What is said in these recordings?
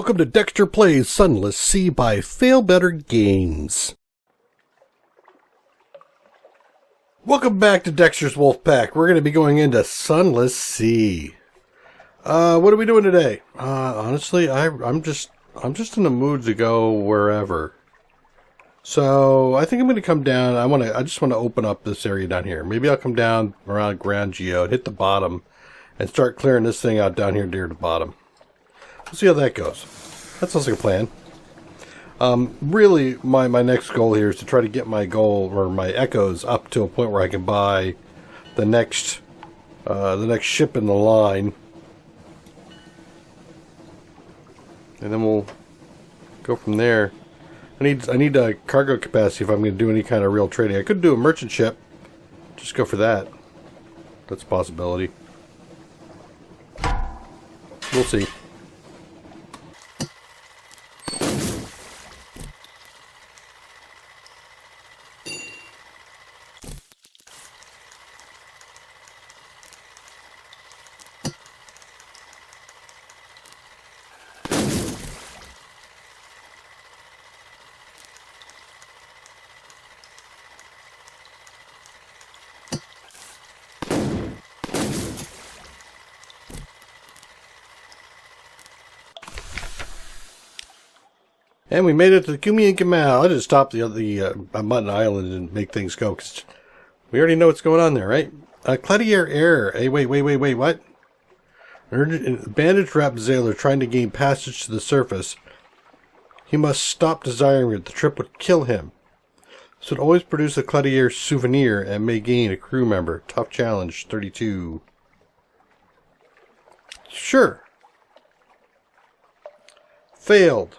Welcome to Dextor Plays Sunless Sea by Failbetter Games. Welcome back to Dexter's Wolfpack. We're going to be going into Sunless Sea. What are we doing today? Honestly, I'm just in the mood to go wherever. So I think I'm going to come down. I just want to open up this area down here. Maybe I'll come down around Grande Geode, hit the bottom, and start clearing this thing out down here near the bottom. We'll see how that goes. That sounds like a plan. Really, my next goal here is to try to get my goal, or my echoes, up to a point where I can buy the next ship in the line. And then we'll go from there. I need a cargo capacity if I'm going to do any kind of real trading. I could do a merchant ship. Just go for that. That's a possibility. We'll see. And we made it to the Cumian Canal. I just stopped the Mutton Island and make things go, because we already know what's going on there, right? Cledier error. Hey, wait, what? An bandage-wrapped sailor trying to gain passage to the surface. He must stop desiring it. The trip would kill him. This would always produce a Cledier souvenir and may gain a crew member. Tough challenge, 32. Sure. Failed.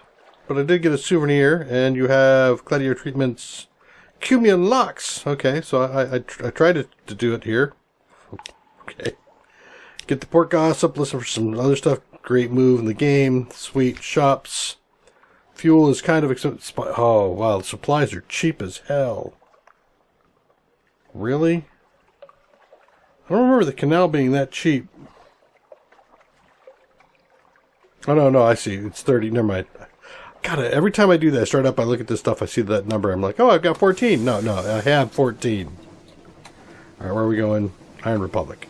But I did get a souvenir, and you have Cledier treatments, Cumian locks. Okay, so I tried to do it here. Okay. Get the port gossip, listen for some other stuff. Great move in the game. Sweet shops. Fuel is kind of expensive. Oh, wow, the supplies are cheap as hell. Really? I don't remember the canal being that cheap. Oh, no, I see. It's 30. Never mind. God, every time I do that, I start up, I look at this stuff, I see that number, I'm like, oh, I've got 14. No, I have 14. Alright, where are we going? Iron Republic.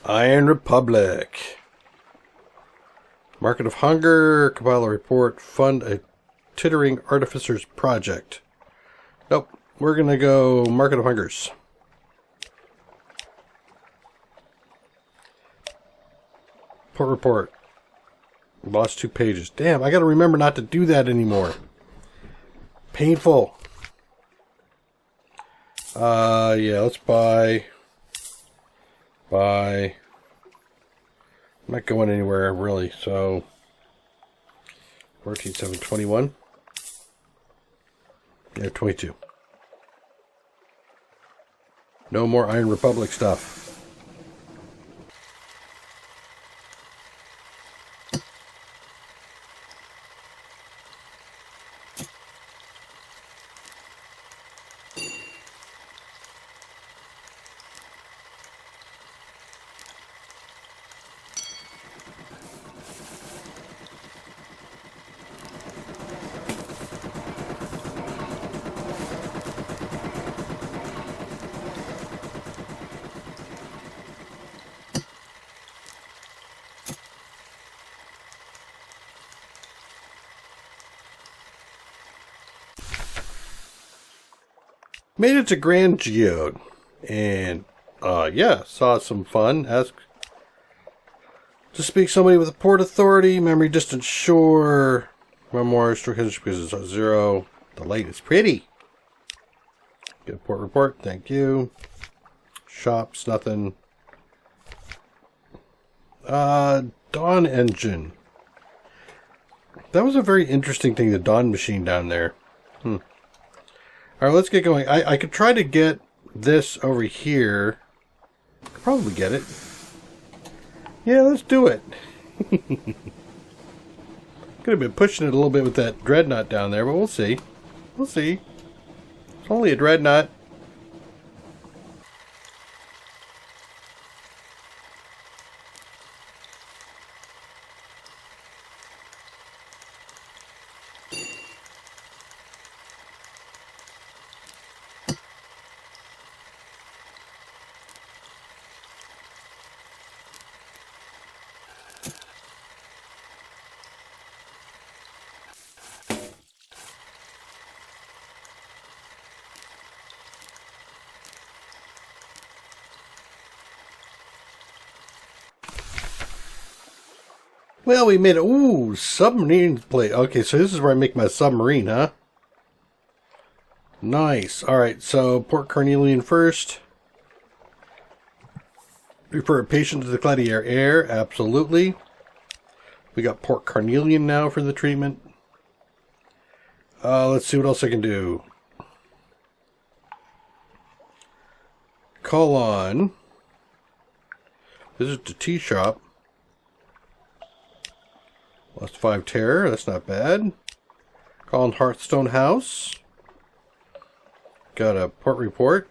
Iron Republic. Market of Hunger, compile a report, fund a tittering artificer's project. Nope, we're going to go Market of Hungers. Port report. Lost 2 pages. Damn, I got to remember not to do that anymore. Painful. Yeah, let's buy. I'm not going anywhere, really, so 14, 7, 21. Yeah, 22. No more Iron Republic stuff. Made it to Grande Geode, and yeah, saw some fun. Ask to speak somebody with a port authority, memory distance shore, memoirs, because it's 0. The light is pretty. Get a port report, thank you. Shops, nothing. Dawn engine. That was a very interesting thing, the Dawn machine down there. Alright, let's get going. I could try to get this over here. Could probably get it. Yeah, let's do it. Could have been pushing it a little bit with that dreadnought down there, but we'll see. We'll see. It's only a dreadnought. Well, we made it. Ooh, submarine plate. Okay, so this is where I make my submarine, huh? Nice. Alright, so Port Carnelian first. Refer a patient to the Gladiator Air. Absolutely. We got Port Carnelian now for the treatment. Let's see what else I can do. Call on. Visit the tea shop. Lost 5 terror, that's not bad. Call on Hearthstone House. Got a port report.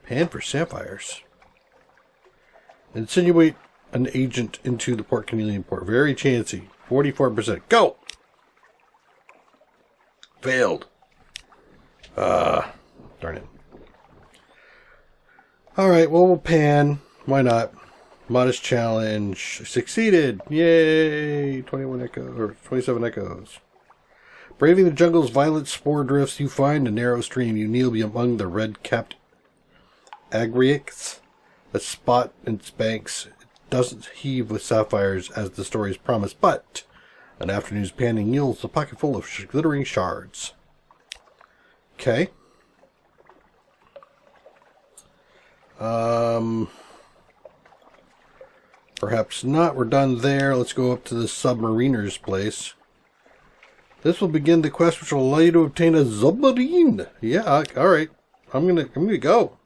Pan for sapphires. Insinuate an agent into the Port Carnelian port. Very chancy. 44%. Go! Failed. Darn it. Alright, well, we'll pan. Why not? Modest challenge. Succeeded. Yay! 21 echoes, or 27 echoes. Braving the jungle's violent spore drifts, you find a narrow stream. You kneel among the red-capped agriacs that spot its banks. It doesn't heave with sapphires as the stories promise, but an afternoon's panning yields a pocket full of glittering shards. Okay. Perhaps not. We're done there. Let's go up to the submariner's place. This will begin the quest which will allow you to obtain a Zubmarine. Yeah, alright. I'm gonna go.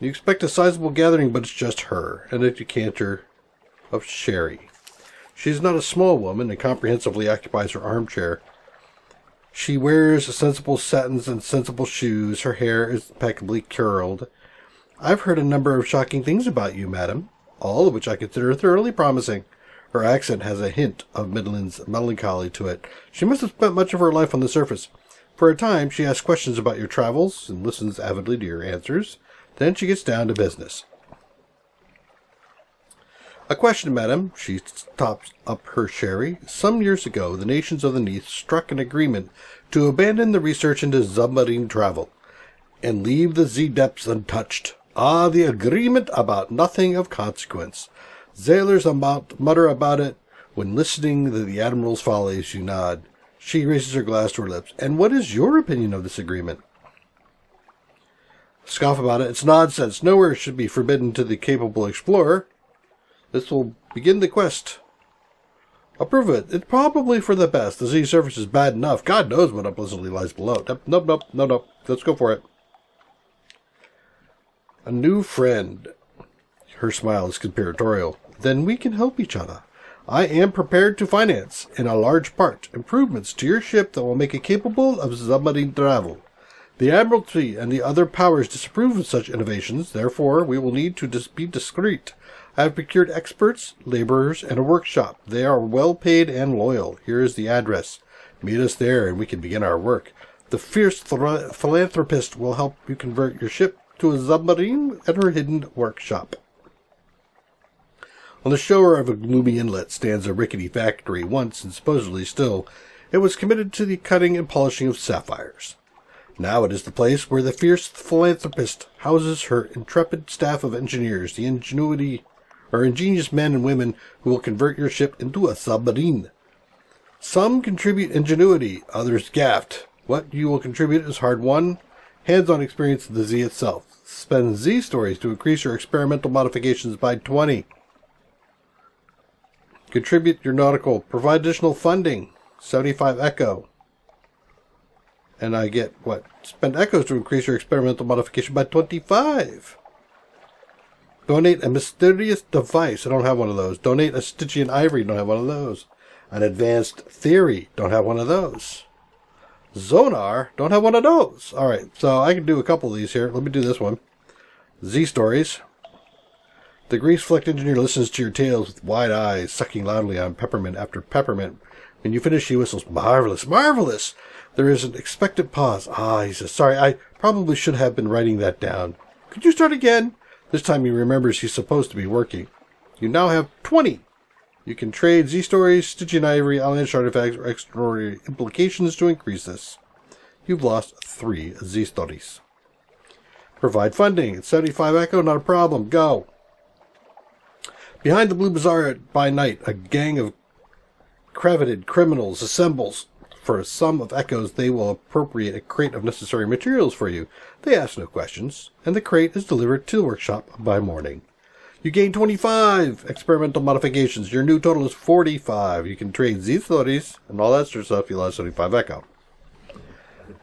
You expect a sizable gathering, but it's just her, and a decanter of sherry. She's not a small woman and comprehensively occupies her armchair. She wears sensible satins and sensible shoes. Her hair is impeccably curled. I've heard a number of shocking things about you, madam, all of which I consider thoroughly promising. Her accent has a hint of Midland's melancholy to it. She must have spent much of her life on the surface. For a time, she asks questions about your travels and listens avidly to your answers. Then she gets down to business. A question, madam. She tops up her sherry. Some years ago, the nations of the Neath struck an agreement to abandon the research into submarine travel and leave the Z depths untouched. Ah, the agreement about nothing of consequence. Sailors mutter about it. When listening to the Admiral's follies, you nod. She raises her glass to her lips. And what is your opinion of this agreement? Scoff about it. It's nonsense. Nowhere should be forbidden to the capable explorer. This will begin the quest. Approve it. It's probably for the best. The sea surface is bad enough. God knows what unpleasantly lies below. Nope. Let's go for it. A new friend. Her smile is conspiratorial. Then we can help each other. I am prepared to finance, in a large part, improvements to your ship that will make it capable of submarine travel. The Admiralty and the other powers disapprove of such innovations. Therefore, we will need to be discreet. I have procured experts, laborers, and a workshop. They are well paid and loyal. Here is the address. Meet us there, and we can begin our work. The fierce philanthropist will help you convert your ship to a submarine at her hidden workshop. On the shore of a gloomy inlet stands a rickety factory. Once, and supposedly still, it was committed to the cutting and polishing of sapphires. Now it is the place where the fierce philanthropist houses her intrepid staff of engineers, the ingenious men and women who will convert your ship into a submarine. Some contribute ingenuity, others gaffed. What you will contribute is hard-won, hands-on experience of the Z itself. Spend Z stories to increase your experimental modifications by 20. Contribute your nautical. Provide additional funding. 75 echo. And I get, what? Spend echoes to increase your experimental modification by 25. Donate a mysterious device. I don't have one of those. Donate a Stygian ivory. Don't have one of those. An advanced theory. Don't have one of those. Zonar. Don't have one of those. All right, so I can do a couple of these here. Let me do this one. Z stories. The grease-flecked engineer listens to your tales with wide eyes, sucking loudly on peppermint after peppermint. When you finish, he whistles, "Marvelous, marvelous!" There is an expectant pause. He says, "Sorry, I probably should have been writing that down. Could you start again?" This time he remembers he's supposed to be working. You now have 20. You can trade Z-stories, Stygian ivory, outlandish artifacts, or extraordinary implications to increase this. You've lost 3 Z-stories. Provide funding. It's 75 echo, not a problem. Go. Behind the Blue Bazaar by night, a gang of cravated criminals assembles. For a sum of echoes, they will appropriate a crate of necessary materials for you. They ask no questions, and the crate is delivered to the workshop by morning. You gain 25 experimental modifications. Your new total is 45. You can trade Z-stories and all that sort of stuff. You lost 75 echo.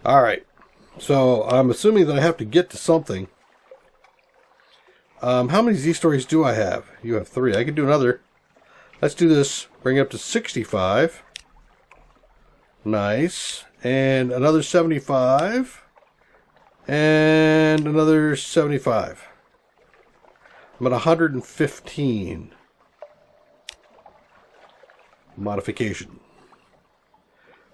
All right. So I'm assuming that I have to get to something. How many Z-stories do I have? You have 3. I can do another. Let's do this. Bring it up to 65. Nice. And another 75. And another 75. I'm at 115. Modification.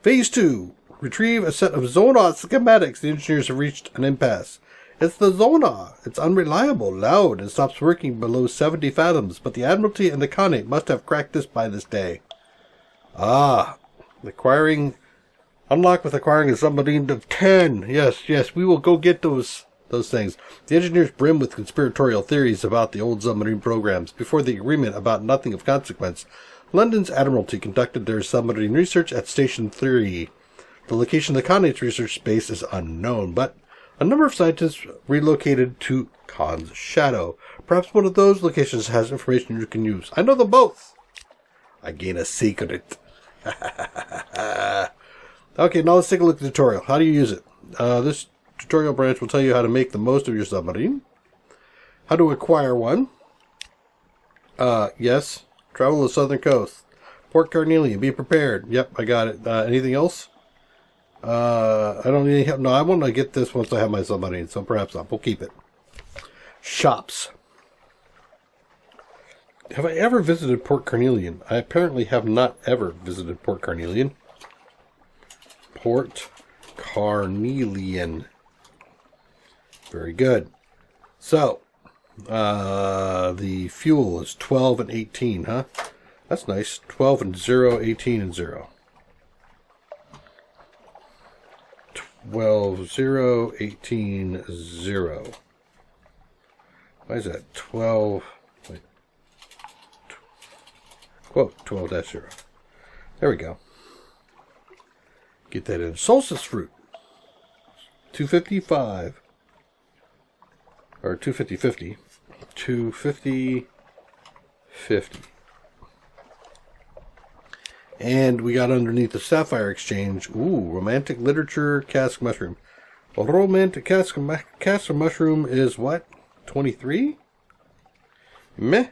Phase 2. Retrieve a set of Zonar schematics. The engineers have reached an impasse. It's the Zonar. It's unreliable, loud, and stops working below 70 fathoms, but the Admiralty and the Khanate must have cracked this by this day. Unlock with acquiring a submarine of 10. Yes, we will go get those things. The engineers brim with conspiratorial theories about the old submarine programs. Before the agreement about nothing of consequence, London's Admiralty conducted their submarine research at Station 3. The location of the Khanate's research space is unknown, but a number of scientists relocated to Khan's shadow. Perhaps one of those locations has information you can use. I know them both. I gain a secret. Okay, now let's take a look at the tutorial. How do you use it? This tutorial branch will tell you how to make the most of your submarine. How to acquire one. Yes. Travel the southern coast. Port Carnelian. Be prepared. Yep, I got it. Anything else? I don't need any help. No, I want to get this once I have my submarine, so perhaps not. We'll keep it. Shops. Have I ever visited Port Carnelian? I apparently have not ever visited Port Carnelian. Port Carnelian. Very good. So, the fuel is 12 and 18, huh? That's nice. 12 and 0, 18 and 0. 12, 0, 18, 0. Why is that? 12, wait. Quote, 12-0. There we go. Get that in. Solstice fruit. 255. Or 250-50. 250-50. And we got underneath the Sapphire Exchange. Ooh, romantic literature, cask mushroom. A romantic cask mushroom is what? 23? Meh.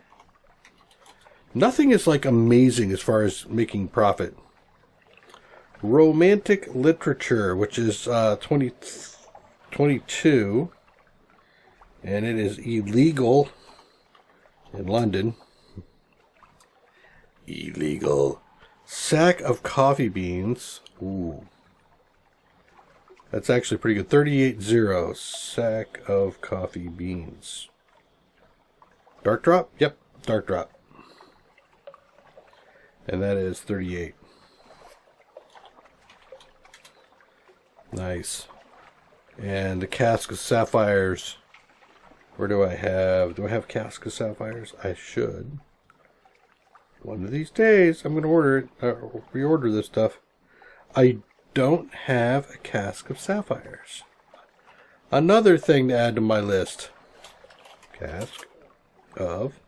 Nothing is like amazing as far as making profit. Romantic literature, which is 22. And it is illegal in London. Illegal. Sack of coffee beans. Ooh. That's actually pretty good. 38.0. Sack of coffee beans. Dark drop? Yep, dark drop. And that is 38. Nice. And the cask of sapphires. Where do I have? Do I have cask of sapphires? I should. One of these days, I'm going to order it, reorder this stuff. I don't have a cask of sapphires. Another thing to add to my list. Cask of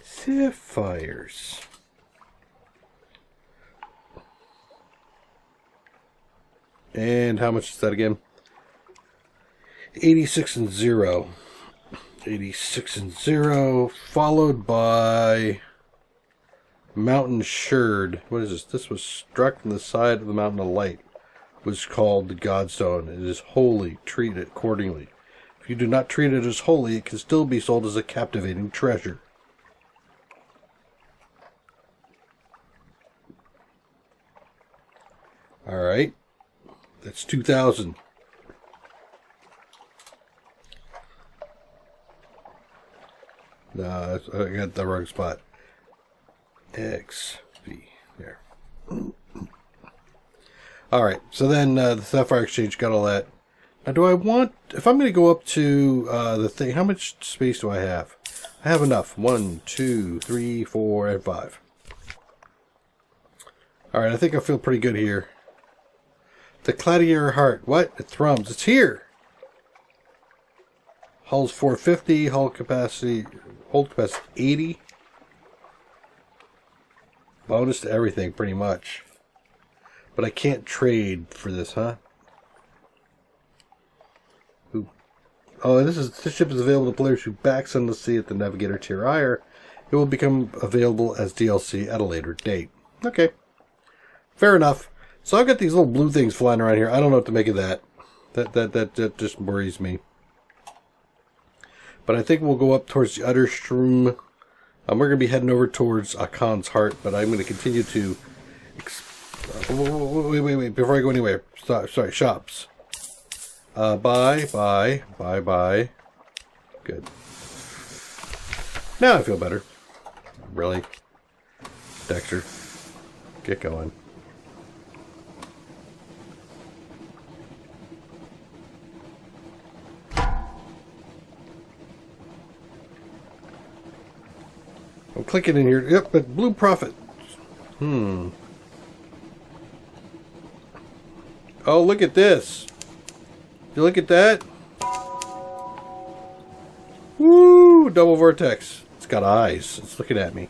sapphires. And how much is that again? 86 and 0. 86 and 0, followed by Mountain Sherd. What is this? This was struck from the side of the Mountain of Light. It was called the Godstone. It is holy. Treat it accordingly. If you do not treat it as holy, it can still be sold as a captivating treasure. Alright. That's 2,000. No, I got the wrong spot. X, V, there. Alright, so then the Sapphire Exchange got all that. Now do I want, if I'm going to go up to the thing, how much space do I have? I have enough. 1, 2, 3, 4, and 5. Alright, I think I feel pretty good here. The Cladier Heart. What? It thrums. It's here! Hull's 450, hold capacity 80. Bonus to everything, pretty much. But I can't trade for this, huh? Oh, this ship is available to players who back Sunless Sea at the Navigator tier higher. It will become available as DLC at a later date. Okay. Fair enough. So I've got these little blue things flying around here. I don't know what to make of that. That just worries me. But I think we'll go up towards the Utterstrom. We're going to be heading over towards Akan's Heart, but I'm going to continue to... wait, before I go anywhere. Sorry, shops. Buy. Good. Now I feel better. Really? Dexter, get going. I'm clicking in here. Yep, but Blue Prophet. Oh, look at this. You look at that? Woo! Double vortex. It's got eyes. It's looking at me.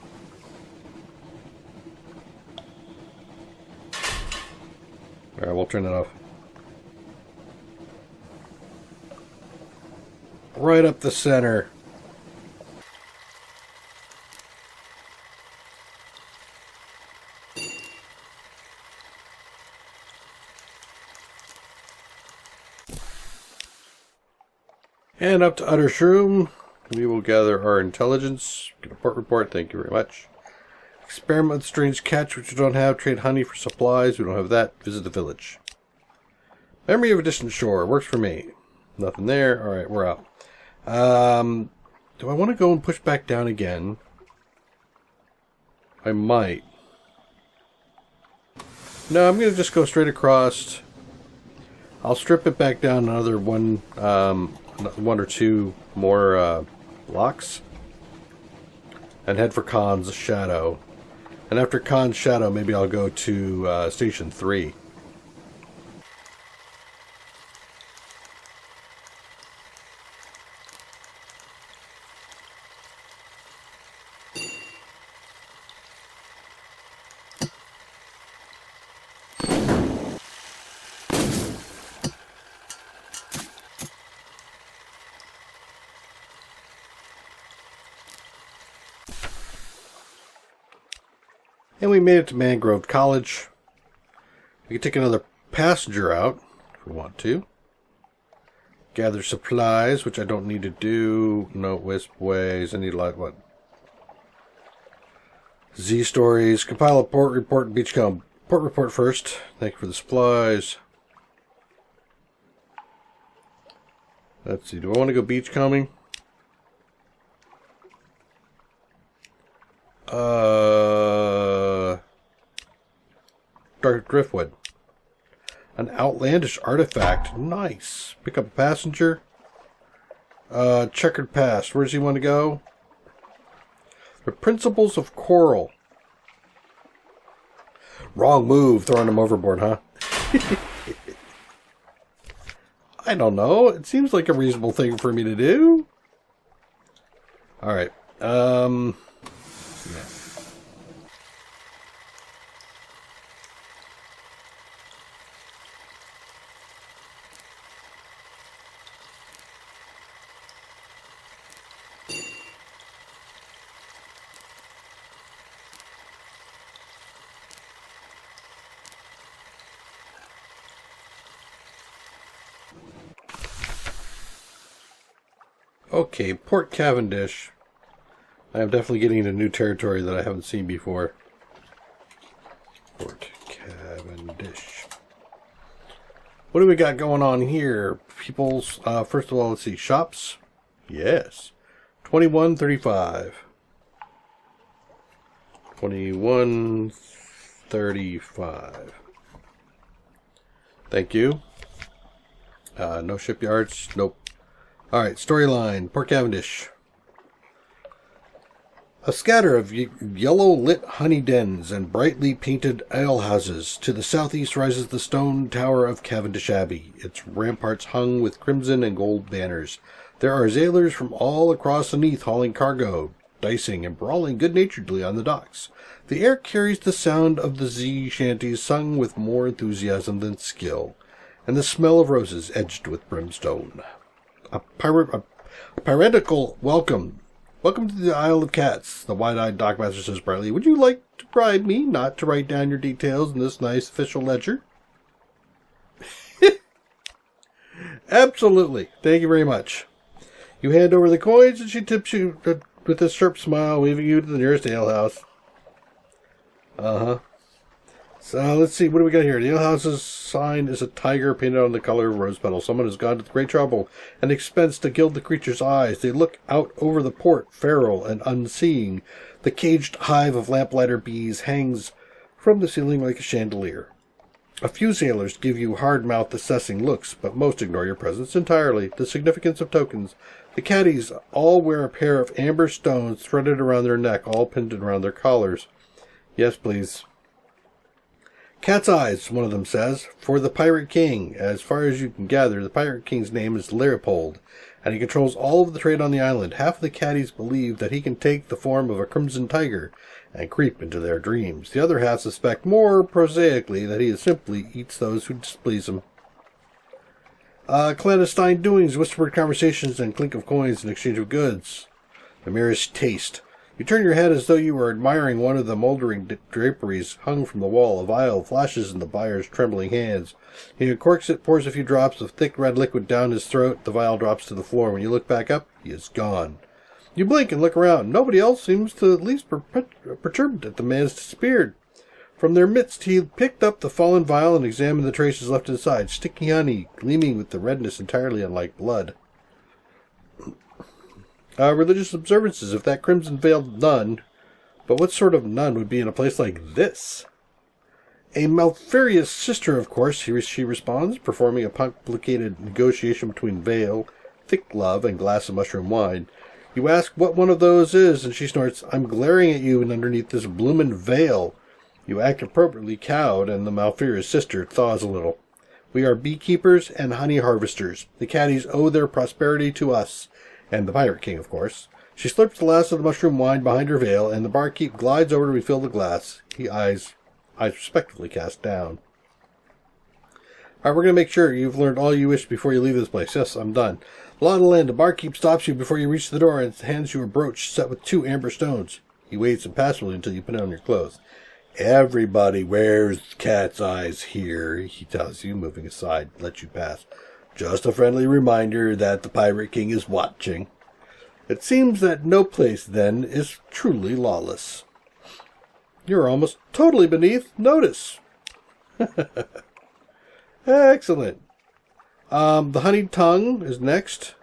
Alright, we'll turn it off. Right up the center. And up to Utterstrom, we will gather our intelligence. Get a port report, thank you very much. Experiment with strange catch, which we don't have. Trade honey for supplies, we don't have that. Visit the village. Memory of a distant shore, works for me. Nothing there, alright, we're out. Do I want to go and push back down again? I might. No, I'm going to just go straight across. I'll strip it back down another one or two more locks, and head for Khan's Shadow. And after Khan's Shadow, maybe I'll go to Station 3. And we made it to Mangrove College. We can take another passenger out if we want to. Gather supplies, which I don't need to do. No wisp ways. I need like what? Z stories. Compile a port report and beachcomb. Port report first. Thank you for the supplies. Let's see. Do I want to go beachcombing? Dark driftwood. An outlandish artifact. Nice. Pick up a passenger. Checkered past. Where does he want to go? The Principles of Coral. Wrong move. Throwing him overboard, huh? I don't know. It seems like a reasonable thing for me to do. Alright. Yeah. Okay, Port Cavendish. I am definitely getting into new territory that I haven't seen before. Port Cavendish. What do we got going on here? People's, first of all, let's see. Shops? Yes. 21.35. 21.35. Thank you. No shipyards. Nope. Alright, storyline. Port Cavendish. A scatter of yellow-lit honey dens and brightly painted alehouses. To the southeast rises the stone tower of Cavendish Abbey, its ramparts hung with crimson and gold banners. There are sailors from all across the Neath hauling cargo, dicing and brawling good-naturedly on the docks. The air carries the sound of the sea shanties sung with more enthusiasm than skill, and the smell of roses edged with brimstone. A piratical welcome. Welcome to the Isle of Cats, the wide-eyed dockmaster says brightly. Would you like to bribe me not to write down your details in this nice official ledger? Absolutely. Thank you very much. You hand over the coins and she tips you with a sharp smile, waving you to the nearest alehouse. Uh-huh. So let's see, what do we got here? The alehouse's sign is a tiger painted on the color of rose petals. Someone has gone to great trouble and expense to gild the creature's eyes. They look out over the port, feral and unseeing. The caged hive of lamplighter bees hangs from the ceiling like a chandelier. A few sailors give you hard-mouthed assessing looks, but most ignore your presence entirely. The significance of tokens. The caddies all wear a pair of amber stones threaded around their neck, all pinned around their collars. Yes, please. Cat's eyes, one of them says, for the Pirate King. As far as you can gather, the Pirate King's name is Leopold, and he controls all of the trade on the island. Half of the caddies believe that he can take the form of a crimson tiger and creep into their dreams. The other half suspect more prosaically that he simply eats those who displease him. Clandestine doings, whispered conversations, and clink of coins in exchange of goods. The merest taste. You turn your head as though you were admiring one of the moldering draperies hung from the wall. A vial flashes in the buyer's trembling hands. He uncorks it, pours a few drops of thick red liquid down his throat. The vial drops to the floor. When you look back up, he is gone. You blink and look around. Nobody else seems to at least perturbed at the man's disappeared. From their midst, he picked up the fallen vial and examined the traces left inside. Sticky honey, gleaming with the redness entirely unlike blood. Religious observances, if that crimson-veiled nun. But what sort of nun would be in a place like this? A Malfurious sister, of course, she responds, performing a complicated negotiation between veil, thick glove, and glass of mushroom wine. You ask what one of those is, and she snorts, I'm glaring at you and underneath this bloomin' veil. You act appropriately cowed, and the Malfurious sister thaws a little. We are beekeepers and honey harvesters. The caddies owe their prosperity to us. And the Pirate King, of course. She slurps the last of the mushroom wine behind her veil, and the barkeep glides over to refill the glass. He eyes respectfully cast down. Alright, we're going to make sure you've learned all you wish before you leave this place. Yes, I'm done. Law to land, the barkeep stops you before you reach the door and hands you a brooch set with 2 amber stones. He waits impassively until you put on your clothes. Everybody wears cat's eyes here, he tells you, moving aside, let you pass. Just a friendly reminder that the Pirate King is watching. It seems that no place, then, is truly lawless. You're almost totally beneath notice. Excellent. The Honeyed Tongue is next.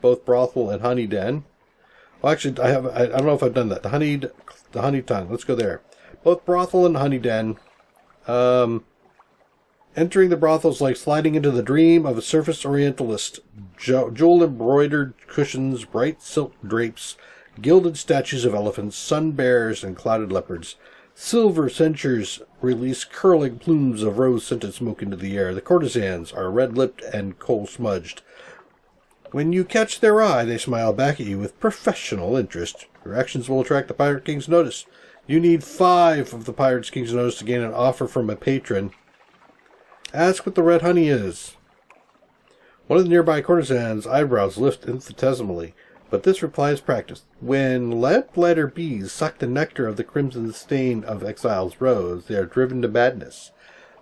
Both brothel and honey den. Well, actually, I don't know if I've done that. The Honeyed Tongue. Let's go there. Both brothel and honey den. Entering the brothel is like sliding into the dream of a surface orientalist. Jewel-embroidered cushions, bright silk drapes, gilded statues of elephants, sun bears, and clouded leopards. Silver censers release curling plumes of rose-scented smoke into the air. The courtesans are red-lipped and coal-smudged. When you catch their eye, they smile back at you with professional interest. Your actions will attract the Pirate King's notice. You need 5 of the Pirate King's notice to gain an offer from a patron. Ask what the red honey is. One of the nearby courtesans' eyebrows lift infinitesimally, but this reply is practiced. When lamplighter bees suck the nectar of the crimson stain of exile's rose, they are driven to madness.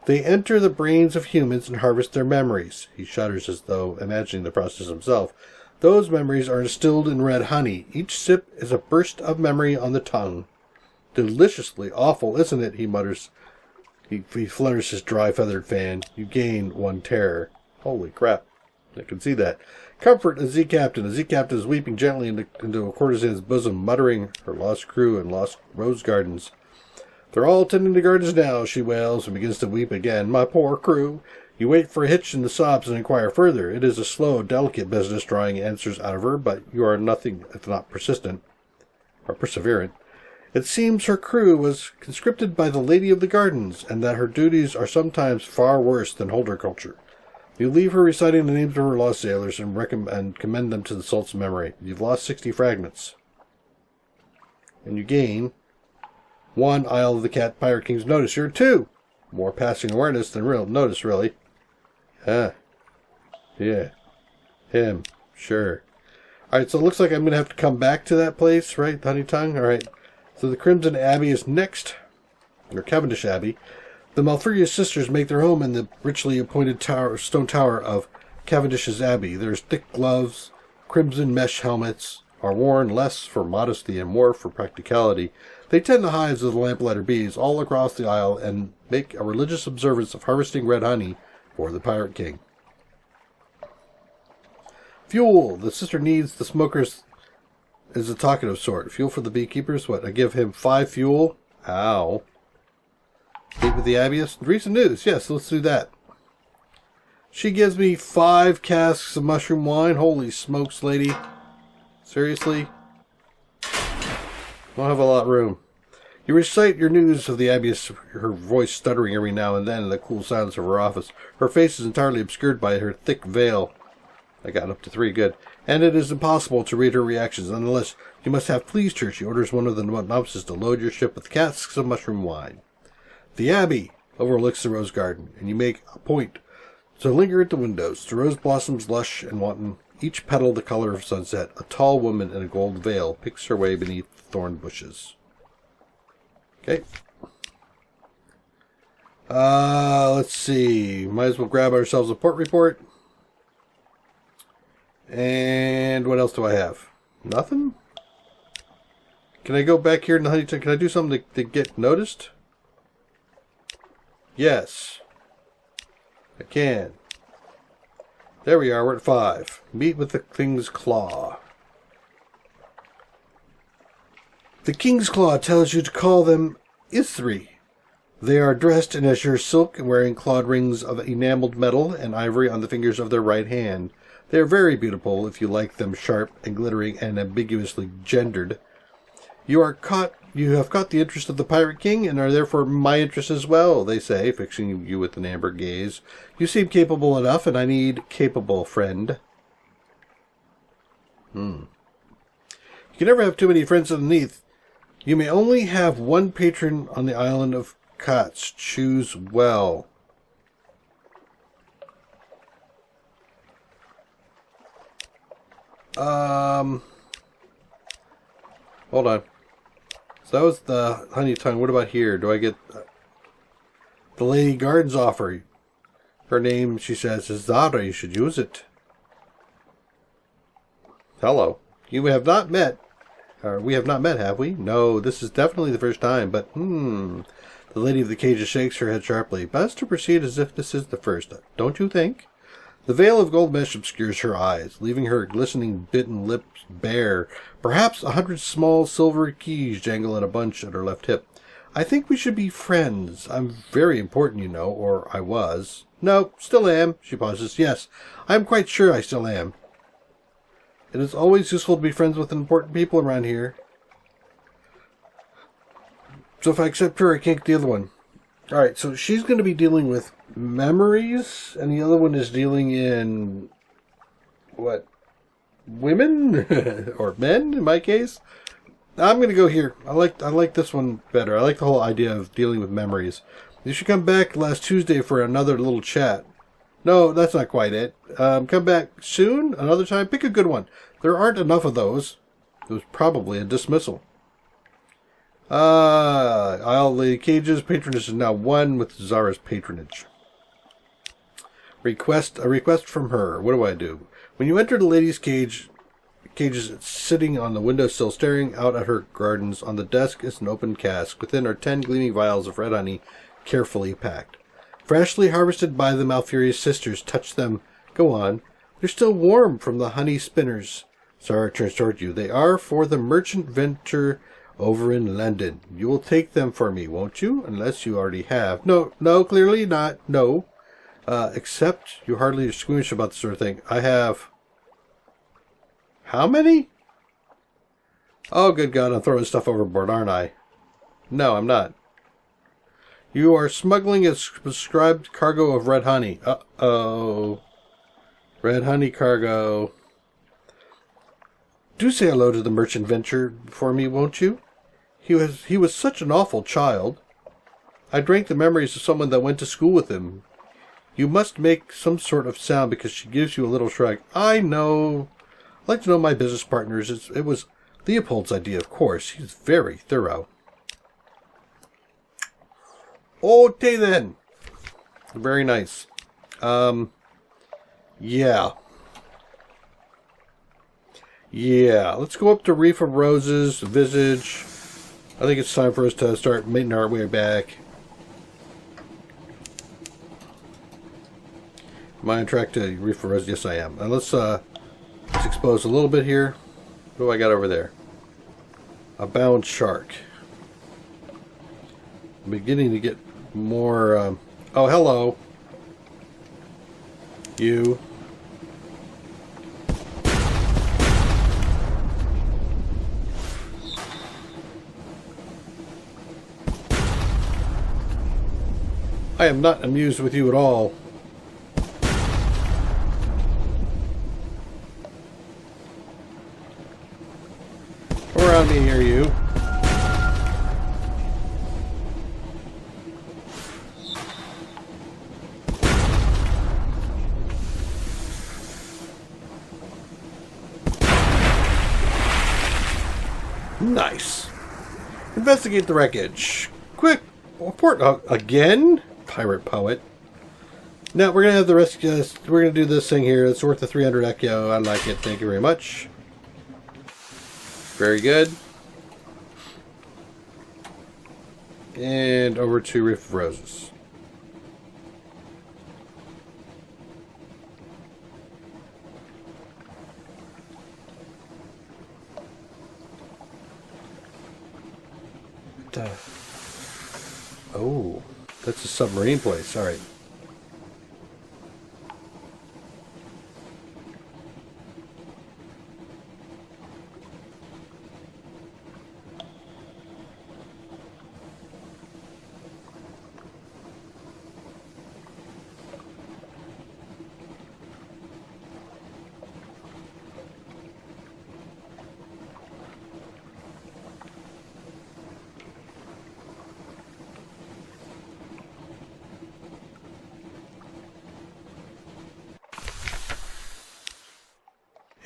They enter the brains of humans and harvest their memories. He shudders as though imagining the process himself. Those memories are distilled in red honey. Each sip is a burst of memory on the tongue. Deliciously awful, isn't it? He mutters. He flutters his dry feathered fan. You gain 1 terror. Holy crap. I can see that. Comfort a Z captain. A Z captain is weeping gently into a courtesan's bosom, muttering her lost crew and lost rose gardens. They're all tending to gardens now, she wails, and begins to weep again. My poor crew. You wait for a hitch in the sobs and inquire further. It is a slow, delicate business drawing answers out of her, but you are nothing if not persistent, or perseverant. It seems her crew was conscripted by the Lady of the Gardens, and that her duties are sometimes far worse than horticulture. You leave her reciting the names of her lost sailors and commend them to the salt's memory. You've lost 60 fragments. And you gain 1 Isle of the Cat Pirate King's notice. You're 2. More passing awareness than real notice, really. Yeah. Him. Sure. Alright, so it looks like I'm going to have to come back to that place, right? Honey Tongue? Alright. So the Crimson Abbey is next. Or Cavendish Abbey. The Malfurious sisters make their home in the richly appointed stone tower of Cavendish's Abbey. There's thick gloves, crimson mesh helmets, are worn less for modesty and more for practicality. They tend the hives of the lamplighter bees all across the isle and make a religious observance of harvesting red honey for the Pirate King. Fuel. The sister needs the smokers is a talkative sort. Fuel for the beekeepers. What? I give him 5 fuel. Ow. Meet with the Abbeyist. Recent news. Yes, let's do that. She gives me 5 casks of mushroom wine. Holy smokes, lady. Seriously? Don't have a lot of room. You recite your news of the Abbeyist, her voice stuttering every now and then in the cool silence of her office. Her face is entirely obscured by her thick veil. I got up to 3, good. And it is impossible to read her reactions. Nonetheless, you must have pleased her. She orders one of the novices to load your ship with casks of mushroom wine. The Abbey overlooks the rose garden, and you make a point to linger at the windows. The rose blossoms lush and wanton, each petal the color of sunset. A tall woman in a gold veil picks her way beneath thorn bushes. Okay. Let's see. Might as well grab ourselves a port report. And what else do I have? Nothing? Can I go back here in the Honeyton? Can I do something to get noticed? Yes. I can. There we are. We're at 5. Meet with the King's Claw. The King's Claw tells you to call them Ithri. They are dressed in azure silk and wearing clawed rings of enameled metal and ivory on the fingers of their right hand. They are very beautiful if you like them sharp and glittering and ambiguously gendered. You have caught the interest of the Pirate King and are therefore my interest as well, they say, fixing you with an amber gaze. You seem capable enough, and I need capable, friend. You can never have too many friends underneath. You may only have 1 patron on the island of Kats. Choose well. Hold on. So that was the Honey Tongue. What about here? Do I get the Lady Guard's offer? Her name, she says, is Zara. You should use it. Hello. You have not met. We have not met, have we? No, this is definitely the first time, but, The Lady of the Cages shakes her head sharply. Best to proceed as if this is the first, don't you think? The veil of gold mesh obscures her eyes, leaving her glistening bitten lips bare. Perhaps 100 small silver keys jangle in a bunch at her left hip. I think we should be friends. I'm very important, you know, or I was. No, still am. She pauses. Yes, I am quite sure I still am. It is always useful to be friends with important people around here. So if I accept her, I can't get the other one. Alright, so she's going to be dealing with memories, and the other one is dealing in, what, women? Or men, in my case? I'm going to go here. I like this one better. I like the whole idea of dealing with memories. You should come back last Tuesday for another little chat. No, that's not quite it. Come back soon, another time. Pick a good one. There aren't enough of those. It was probably a dismissal. Isle of the Cages. Patronage is now 1 with Zara's patronage. A request from her. What do I do? When you enter the lady's cage, is sitting on the windowsill staring out at her gardens. On the desk is an open cask. Within are 10 gleaming vials of red honey, carefully packed. Freshly harvested by the Malfurious sisters. Touch them. Go on. They're still warm from the honey spinners. Zara turns toward you. They are for the merchant venture over in London. You will take them for me, won't you? Unless you already have. No, clearly not. No. Except you hardly squeamish about this sort of thing. I have... How many? Oh, good God, I'm throwing stuff overboard, aren't I? No, I'm not. You are smuggling a prescribed cargo of red honey. Uh-oh. Red honey cargo. Do say hello to the merchant venture for me, won't you? He was such an awful child. I drank the memories of someone that went to school with him. You must make some sort of sound because she gives you a little shrug. I know. I'd like to know my business partners. It was Leopold's idea, of course. He's very thorough. Okay, then. Very nice. Yeah. Yeah. Let's go up to Reef of Roses, Visage. I think it's time for us to start making our way back. Am I on track to Reef of Roses? Yes, I am. And let's expose a little bit here. What do I got over there? A bound shark. I'm beginning to get more... oh, hello. You. I am not amused with you at all. Come around me here, you. Nice. Investigate the wreckage. Quick, report again? Pirate poet. Now we're gonna have the rest. We're gonna do this thing here. It's worth the 300 Echo. I like it. Thank you very much. Very good. And over to Reef of Roses. Oh, that's a submarine place. All right.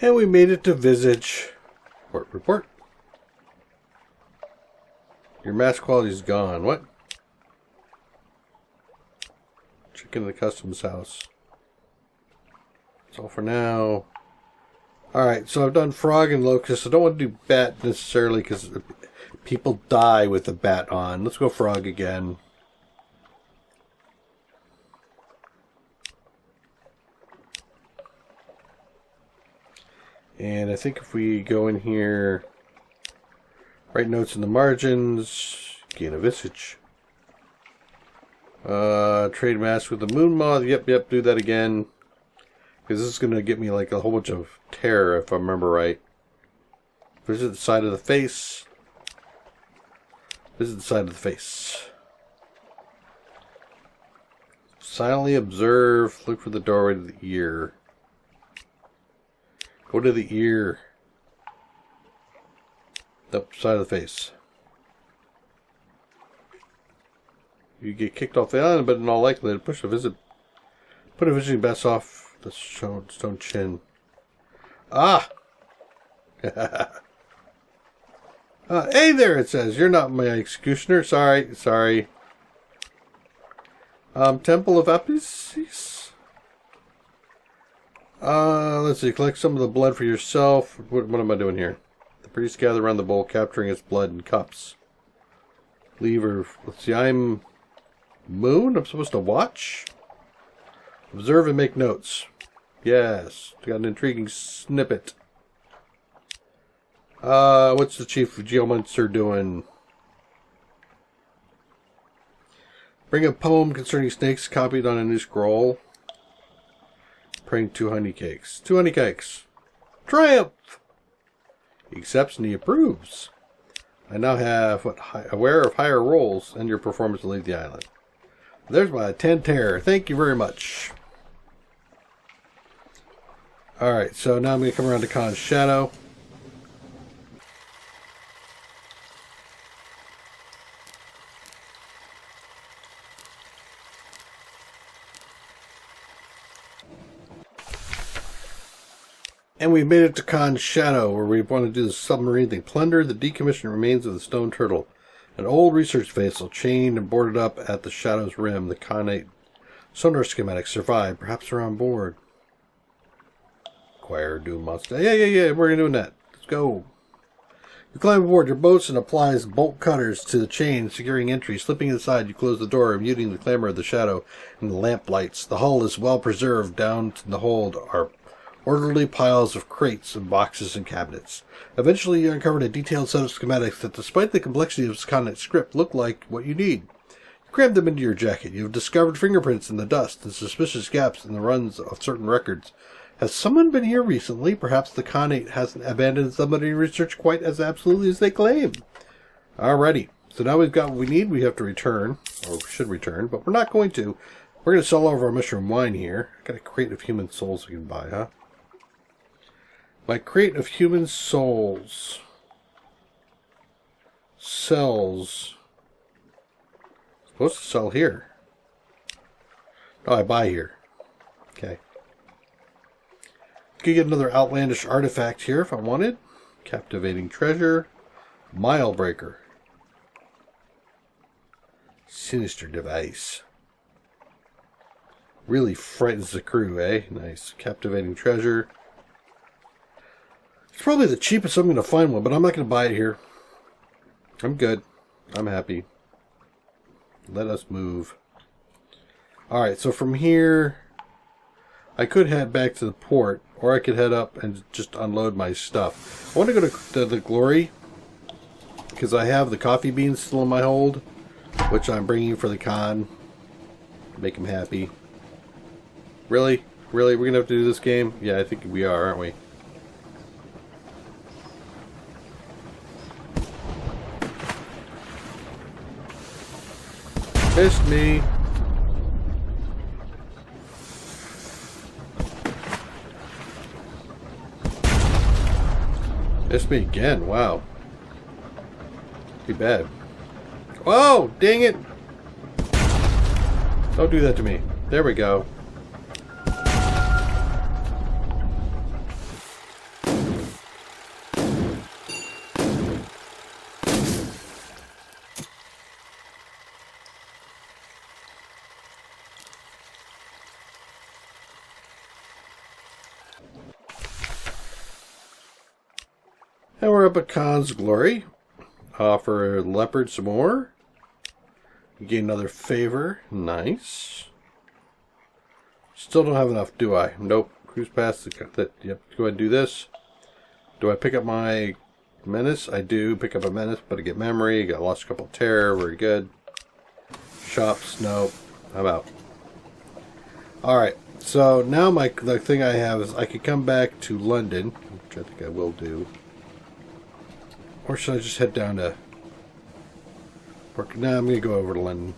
And we made it to Visage. Report. Your mass quality is gone. What? Check into the customs house. That's all for now. Alright, so I've done frog and locust. I don't want to do bat necessarily because people die with the bat on. Let's go frog again. And I think if we go in here, write notes in the margins, gain a visage. Trade mask with the moon moth. Yep, do that again. Because this is going to get me like a whole bunch of terror if I remember right. Visit the side of the face. Visit the side of the face. Silently observe. Look for the doorway to the ear. Go to the ear. The side of the face. You get kicked off the island, but in all likelihood, put a visiting best off the stone chin. Ah! Hey there, it says. You're not my executioner. Sorry. Temple of Apis? Let's see. Collect some of the blood for yourself. What am I doing here? The priests gather around the bowl, capturing its blood in cups. Lever. Let's see. I'm Moon. I'm supposed to watch? Observe and make notes. Yes. Got an intriguing snippet. What's the chief geomancer doing? Bring a poem concerning snakes copied on a new scroll. Praying 2 honey cakes. 2 honey cakes. Triumph! He accepts and he approves. I now have, aware of higher rolls and your performance to leave the island. There's my 10 terror. Thank you very much. Alright, so now I'm going to come around to Khan's Shadow. And we've made it to Khan's Shadow, where we want to do the submarine thing. Plunder the decommissioned remains of the stone turtle. An old research vessel chained and boarded up at the Shadow's rim. The Khanate sonar schematics survived. Perhaps they're on board. Acquire doom monster. Yeah. We're doing that. Let's go. You climb aboard your boats and applies bolt cutters to the chain, securing entry. Slipping inside, you close the door, muting the clamor of the shadow and the lamp lights. The hull is well preserved. Down to the hold are orderly piles of crates and boxes and cabinets. Eventually, you uncovered a detailed set of schematics that, despite the complexity of Khanate script, look like what you need. You crammed them into your jacket. You have discovered fingerprints in the dust and suspicious gaps in the runs of certain records. Has someone been here recently? Perhaps the Khanate hasn't abandoned submarine research quite as absolutely as they claim. Alrighty. So now we've got what we need. We have to return, or should return, but we're not going to. We're going to sell over our mushroom wine here. Got a crate of human souls we can buy, huh? My crate of human souls sells. Supposed to sell here. No, I buy here. Okay. Could get another outlandish artifact here if I wanted. Captivating treasure. Mile breaker. Sinister device. Really frightens the crew, eh? Nice. Captivating treasure. It's probably the cheapest I'm going to find one, but I'm not going to buy it here. I'm good. I'm happy. Let us move. Alright, so from here, I could head back to the port, or I could head up and just unload my stuff. I want to go to the Glory, because I have the coffee beans still in my hold, which I'm bringing for the Khan. Make him happy. Really? Really? We're going to have to do this game? Yeah, I think we are, aren't we? Missed me. Missed me again. Wow. Too bad. Oh, dang it. Don't do that to me. There we go. And we're up at Khan's Glory. Offer Leopard some more. Gain another favor. Nice. Still don't have enough, do I? Nope. Cruise past that. Yep. Go ahead and do this. Do I pick up my menace? I do pick up a menace, but I get memory. Got lost a couple of terror. Very good. Shops. Nope. I'm out. Alright. So now the thing I have is I could come back to London, which I think I will do. Or should I just head down to... No, I'm going to go over to London.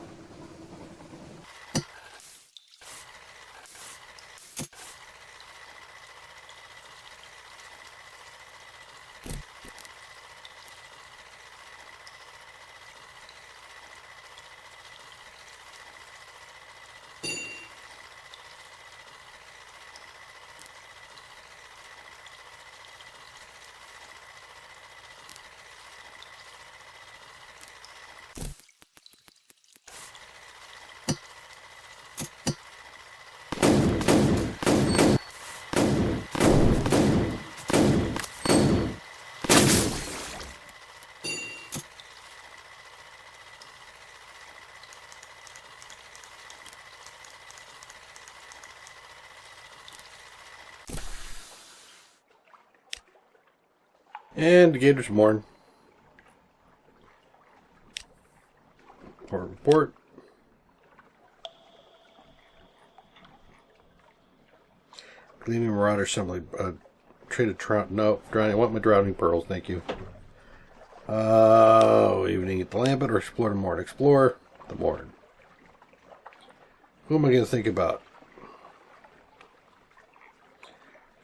And the gators mourn. Report. Gleaming Marauder Assembly. Traded trout. No, drowning. I want my drowning pearls. Thank you. Evening at the Lambert or explore the Morn. Explore the Morn. Who am I going to think about?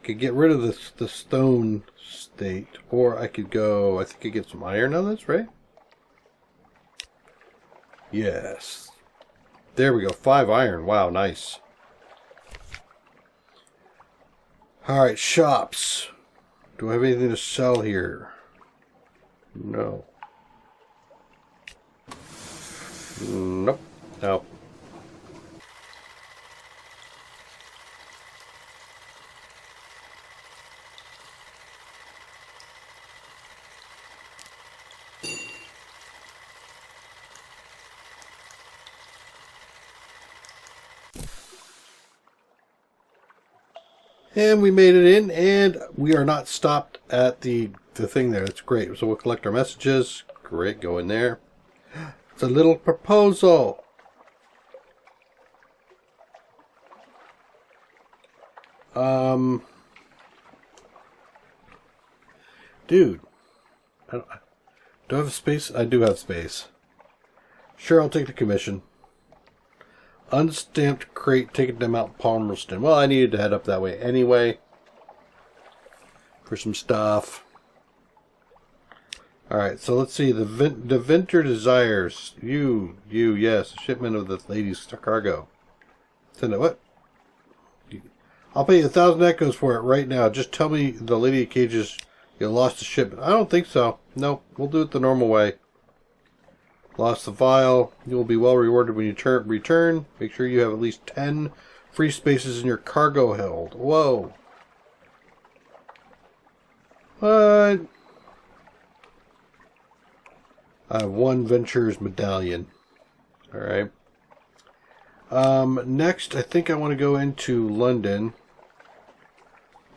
I could get rid of the stone state, or I could go. I think I get some iron on this, right? Yes. There we go. 5 iron. Wow, nice. Alright, shops. Do I have anything to sell here? No. Nope. No. And we made it in, and we are not stopped at the thing there. That's great. So we'll collect our messages. Great, go in there. It's a little proposal. Dude. Do I have space? I do have space. Sure, I'll take the commission. Unstamped crate taken to Mount Palmerston. Well, I needed to head up that way anyway. For some stuff. Alright, so let's see. The Venter Desires. Yes. Shipment of the lady's cargo. Send it, what? I'll pay you 1,000 echoes for it right now. Just tell me the Lady of Cages you lost the shipment. I don't think so. No, we'll do it the normal way. Lost the vial. You will be well rewarded when you return. Make sure you have at least 10 free spaces in your cargo held. Whoa. What? I have 1 Venture's medallion. Alright. Next, I think I want to go into London.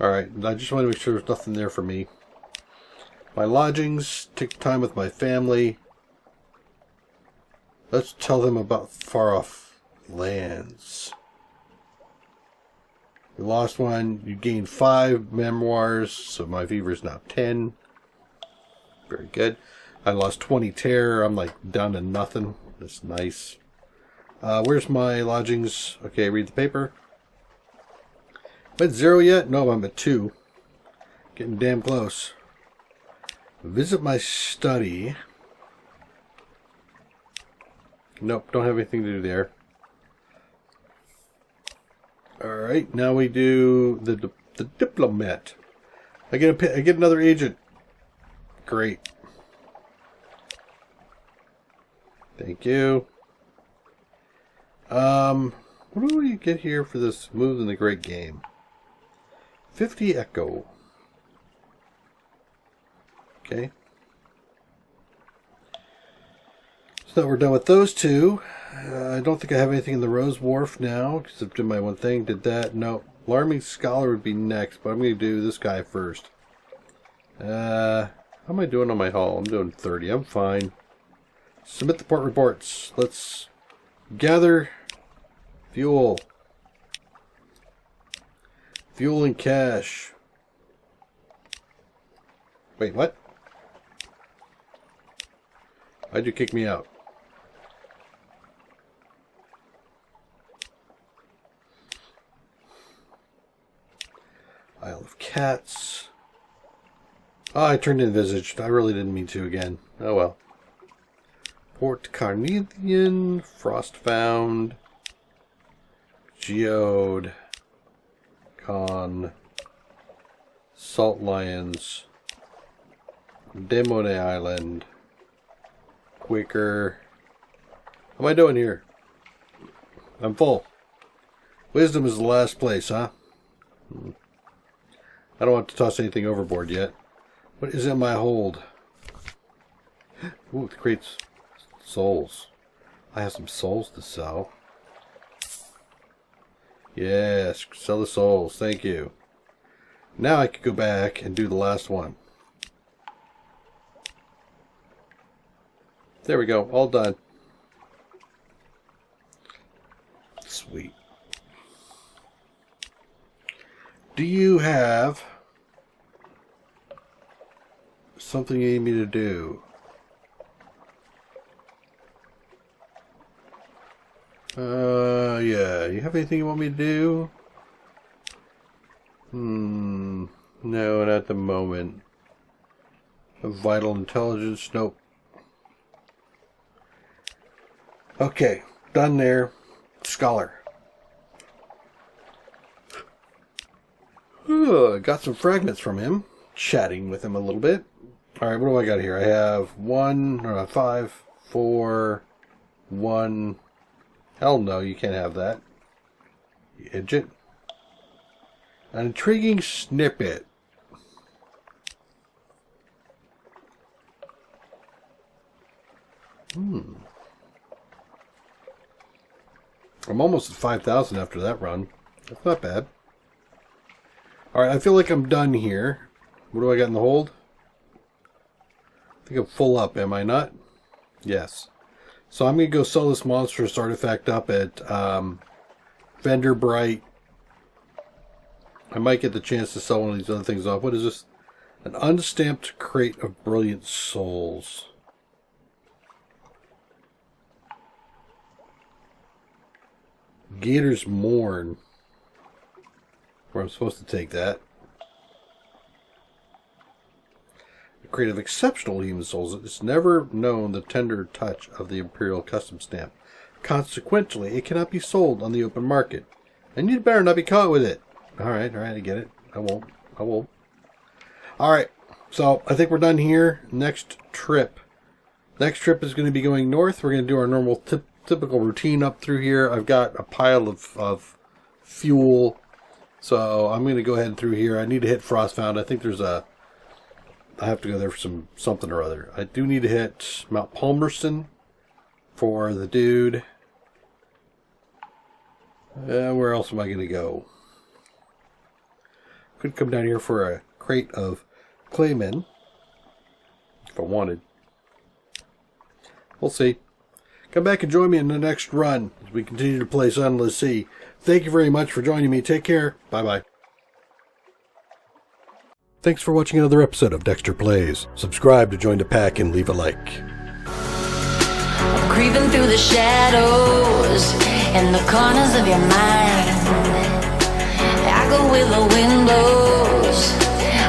Alright, I just want to make sure there's nothing there for me. My lodgings. Take time with my family. Let's tell them about far off lands. You lost 1. You gained 5 memoirs, so my fever is now 10. Very good. I lost 20 terror. I'm like down to nothing. That's nice. Where's my lodgings? Okay, read the paper. I'm at 0 yet? No, I'm at 2. Getting damn close. Visit my study. Nope, don't have anything to do there. Alright, now we do the diplomat. I get another agent. Great. Thank you. What do we get here for this Moves in the Great Game? 50 echo. Okay. So we're done with those 2. I don't think I have anything in the Rose Wharf now, because I've done my one thing. Did that? No. Alarming Scholar would be next, but I'm going to do this guy first. How am I doing on my haul? I'm doing 30. I'm fine. Submit the port reports. Let's gather fuel. Fuel and cash. Wait, what? Why'd you kick me out? Isle of Cats. Oh, I turned envisaged. I really didn't mean to again. Oh well. Port Carnelian. Frost Found. Geode. Con. Salt Lions. Demone Island. Quaker. How am I doing here? I'm full. Wisdom is the last place, huh? I don't want to toss anything overboard yet. What is in my hold? Ooh, it creates souls. I have some souls to sell. Yes, sell the souls. Thank you. Now I could go back and do the last one. There we go. All done. Sweet. Do you have something you need me to do? Yeah. You have anything you want me to do? No, not at the moment. Vital intelligence? Nope. Okay, done there. Scholar. Got some fragments from him. Chatting with him a little bit. Alright, what do I got here? I have 5, 4, 1. Hell no, you can't have that. You idiot. An intriguing snippet. I'm almost at 5,000 after that run. That's not bad. Alright, I feel like I'm done here. What do I got in the hold? I think I'm full up, am I not? Yes. So I'm going to go sell this monstrous artifact up at Vendor Bright. I might get the chance to sell one of these other things off. What is this? An unstamped crate of brilliant souls. Gator's Mourn. Where I'm supposed to take that. A crate of exceptional human souls. It's never known the tender touch of the Imperial custom stamp. Consequently, it cannot be sold on the open market. And you'd better not be caught with it. Alright, I get it. I won't. Alright, so I think we're done here. Next trip is going to be going north. We're going to do our normal typical routine up through here. I've got a pile of fuel, so I'm going to go ahead through here. I need to hit Frostfound. I think there's I have to go there for something or other. I do need to hit Mount Palmerston for the dude. Where else am I going to go? Could come down here for a crate of Claymen if I wanted. We'll see. Come back and join me in the next run as we continue to play Sunless Sea. Thank you very much for joining me. Take care. Bye-bye. Thanks for watching another episode of Dextor Plays. Subscribe to join the pack and leave a like. Creeping through the shadows in the corners of your mind. I go where the wind blows.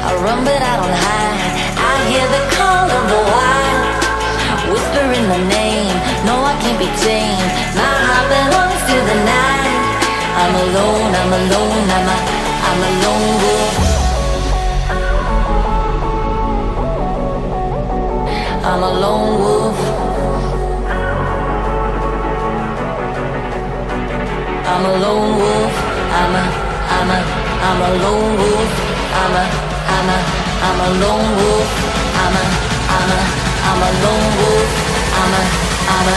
I run but I don't hide. I hear the call of the wild, whispering the name. No, I can't be tamed. My heart belongs to the night. I'm alone, I'm a lone wolf. I'm a lone wolf. I'm a lone wolf. I'm a lone wolf. I'm a lone wolf. I'm a lone wolf. I'm a